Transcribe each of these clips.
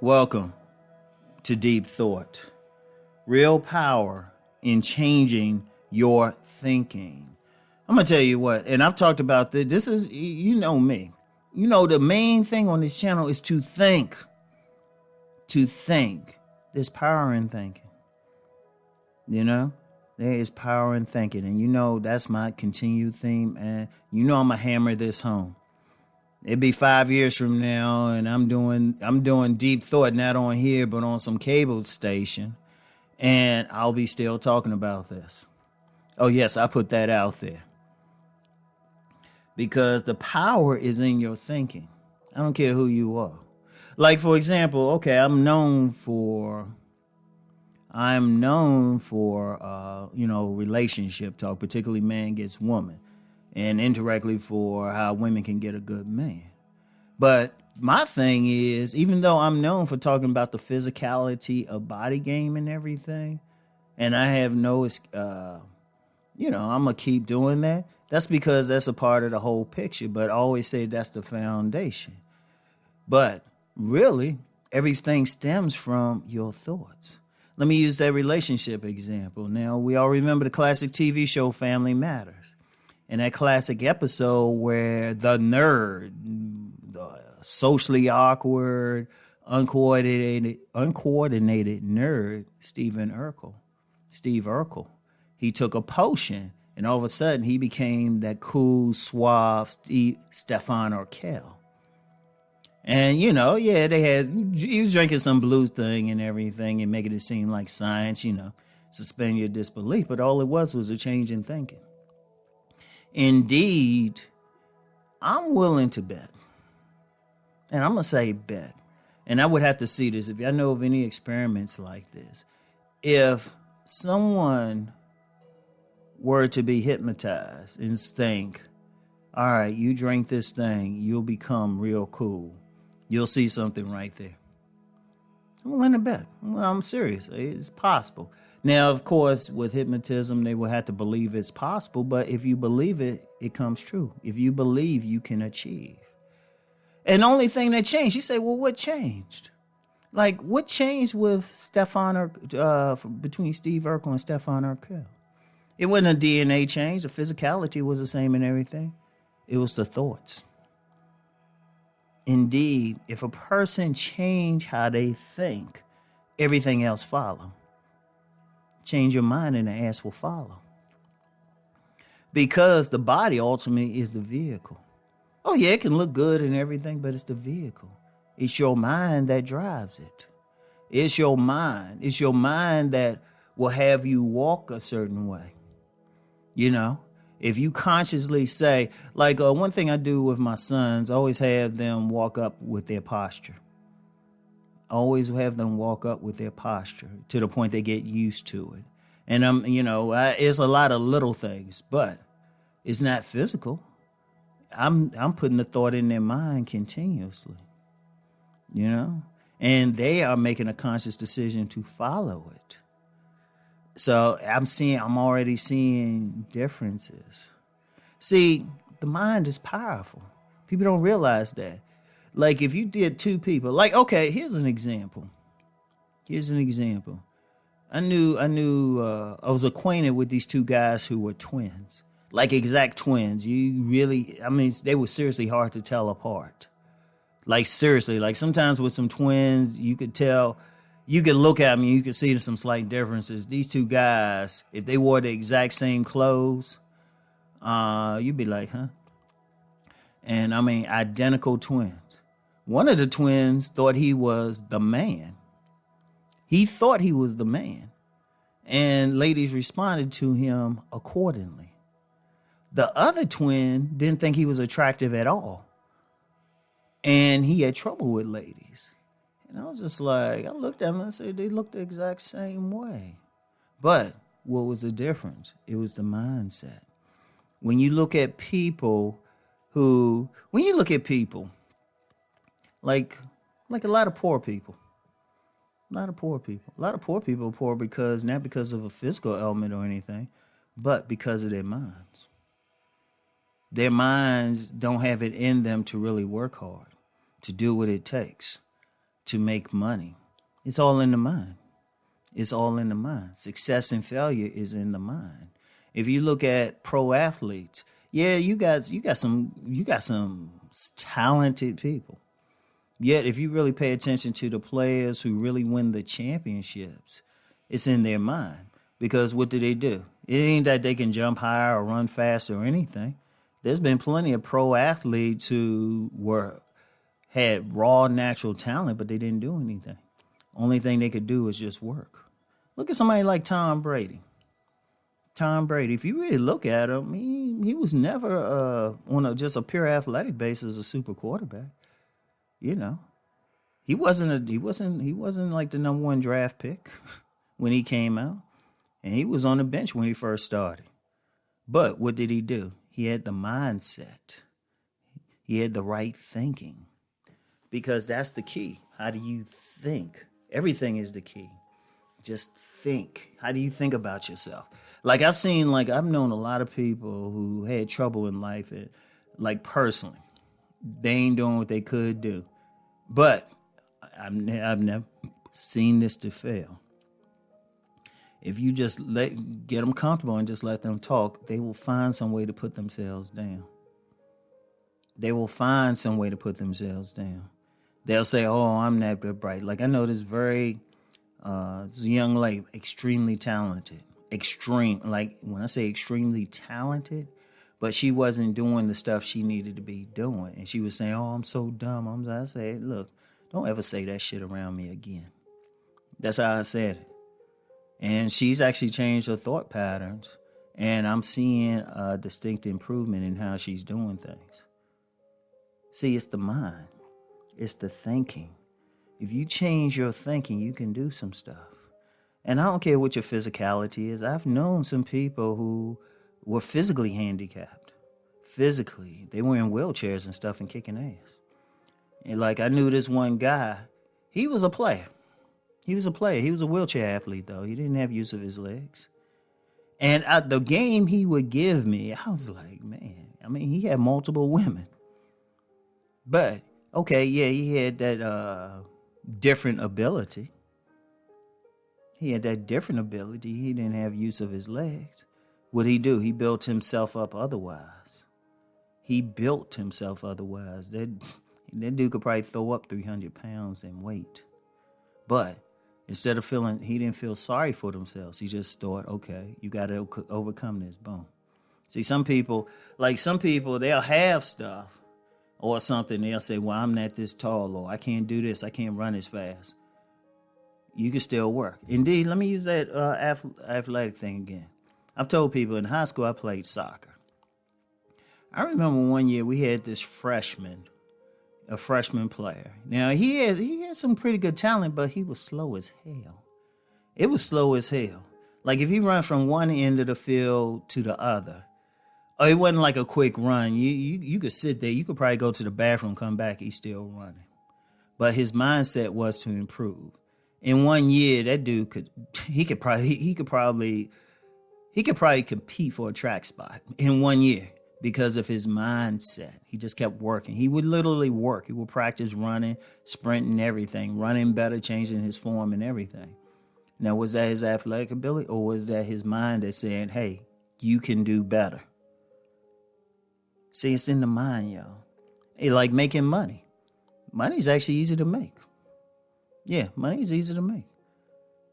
Welcome to Deep Thought. Real power in changing your thinking. I'm going to tell you what, and I've talked about this. This is, you know me. You know, the main thing on this channel is to think. To think. There's power in thinking. You know? There is power in thinking. And you know, that's my continued theme. And you know I'm going to hammer this home. It'd be 5 years from now, and I'm doing Deep Thought, not on here, but on some cable station. And I'll be still talking about this. Oh, yes, I put that out there. Because the power is in your thinking. I don't care who you are. Like, for example, okay, I'm known for relationship talk, particularly man gets woman, and indirectly for how women can get a good man. But my thing is, even though I'm known for talking about the physicality of body game and everything, and I have no, I'm going to keep doing that. That's because that's a part of the whole picture. But I always say that's the foundation. But really, everything stems from your thoughts. Let me use that relationship example. Now, we all remember the classic TV show Family Matters. And that classic episode where the nerd, the socially awkward, uncoordinated nerd, Steve Urkel, he took a potion, and all of a sudden he became that cool, suave Stefan Urkel. And, he was drinking some blues thing and everything and making it seem like science, suspend your disbelief. But all it was a change in thinking. Indeed, I'm willing to bet, and I'm going to say bet, and I would have to see this if y'all know of any experiments like this. If someone were to be hypnotized and think, all right, you drink this thing, you'll become real cool. You'll see something right there. I'm willing to bet. Well, I'm serious. It's possible. Now, of course, with hypnotism, they will have to believe it's possible. But if you believe it, it comes true. If you believe, you can achieve. And the only thing that changed, you say, well, what changed? Like, what changed with between Steve Urkel and Stefan Urkel? It wasn't a DNA change. The physicality was the same and everything. It was the thoughts. Indeed, if a person change how they think, everything else follows. Change your mind and the ass will follow. Because the body ultimately is the vehicle. Oh yeah, it can look good and everything, but it's the vehicle. It's your mind that drives it. It's your mind. It's your mind that will have you walk a certain way. If you consciously say, like one thing I do with my sons, I always have them walk up with their posture. Always have them walk up with their posture to the point they get used to it. And it's a lot of little things, but it's not physical. I'm putting the thought in their mind continuously, and they are making a conscious decision to follow it. So I'm already seeing differences. See, the mind is powerful. People don't realize that. Like if you did two people, like, okay, here's an example. I was acquainted with these two guys who were twins, like exact twins. They were seriously hard to tell apart. Like seriously, like sometimes with some twins, you could tell, you could look at them and you could see some slight differences. These two guys, if they wore the exact same clothes, you'd be like, huh? And identical twins. One of the twins thought he was the man. He thought he was the man. And ladies responded to him accordingly. The other twin didn't think he was attractive at all. And he had trouble with ladies. And I was just like, I looked at him and I said, they look the exact same way. But what was the difference? It was the mindset. When you look at people, like a lot of poor people. A lot of poor people are poor because, not because of a physical element or anything, but because of their minds. Their minds don't have it in them to really work hard, to do what it takes. to make money. It's all in the mind. It's all in the mind. Success and failure is in the mind. If you look at pro athletes, yeah, you got some talented people. Yet, if you really pay attention to the players who really win the championships, it's in their mind. Because what do? It ain't that they can jump higher or run faster or anything. There's been plenty of pro athletes who had raw natural talent, but they didn't do anything. Only thing they could do is just work. Look at somebody like Tom Brady. Tom Brady, if you really look at him, he was never on just a pure athletic basis a super quarterback. You know, he wasn't like the number one draft pick when he came out, and he was on the bench when he first started. But what did he do? He had the mindset. He had the right thinking, because that's the key. How do you think? Everything is the key. Just think. How do you think about yourself? I've known a lot of people who had trouble in life, personally. They ain't doing what they could do. But I've never seen this to fail. If you just get them comfortable and just let them talk, they will find some way to put themselves down. They will find some way to put themselves down. They'll say, oh, I'm not that bright. I know this this young lady, extremely talented. Extreme. When I say extremely talented, but she wasn't doing the stuff she needed to be doing. And she was saying, oh, I'm so dumb. I said, look, don't ever say that shit around me again. That's how I said it. And she's actually changed her thought patterns. And I'm seeing a distinct improvement in how she's doing things. See, it's the mind. It's the thinking. If you change your thinking, you can do some stuff. And I don't care what your physicality is. I've known some people who were physically handicapped. Physically. They were in wheelchairs and stuff and kicking ass. And I knew this one guy. He was a player. He was a wheelchair athlete, though. He didn't have use of his legs. And the game he would give me, I was like, man. He had multiple women. But, okay, yeah, he had that different ability. He didn't have use of his legs. What'd he do? He built himself up otherwise. That dude could probably throw up 300 pounds in weight. But instead of he didn't feel sorry for themselves. He just thought, okay, you got to overcome this. Boom. See, some people, they'll have stuff or something. They'll say, well, I'm not this tall, or I can't do this. I can't run as fast. You can still work. Indeed, let me use that athletic thing again. I've told people in high school I played soccer. I remember one year we had this freshman player. Now, he had some pretty good talent, but he was slow as hell. It was slow as hell. If he run from one end of the field to the other, it wasn't like a quick run. You could sit there. You could probably go to the bathroom, come back, he's still running. But his mindset was to improve. In 1 year, that dude could probably compete for a track spot in 1 year because of his mindset. He just kept working. He would literally work. He would practice running, sprinting, everything, running better, changing his form and everything. Now, was that his athletic ability, or was that his mind that said, hey, you can do better? See, it's in the mind, y'all. Hey, like making money. Money's actually easy to make. Yeah, money is easy to make.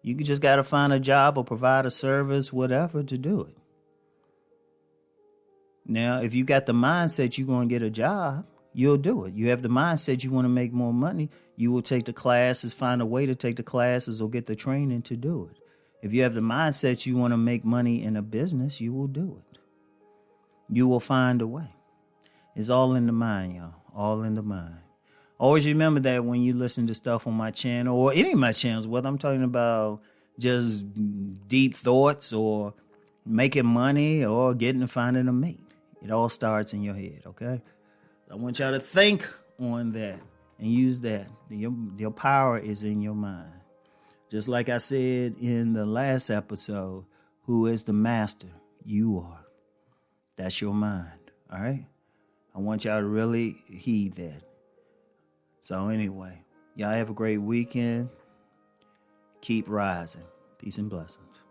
You just got to find a job or provide a service, whatever, to do it. Now, if you got the mindset you're going to get a job, you'll do it. You have the mindset you want to make more money, you will take the classes, find a way to take the classes or get the training to do it. If you have the mindset you want to make money in a business, you will do it. You will find a way. It's all in the mind, y'all. All in the mind. Always remember that when you listen to stuff on my channel or any of my channels, whether I'm talking about just deep thoughts or making money or finding a mate. It all starts in your head, okay? I want y'all to think on that and use that. Your power is in your mind. Just like I said in the last episode, who is the master? You are. That's your mind, all right? I want y'all to really heed that. So anyway, Y'all have a great weekend. Keep rising. Peace and blessings.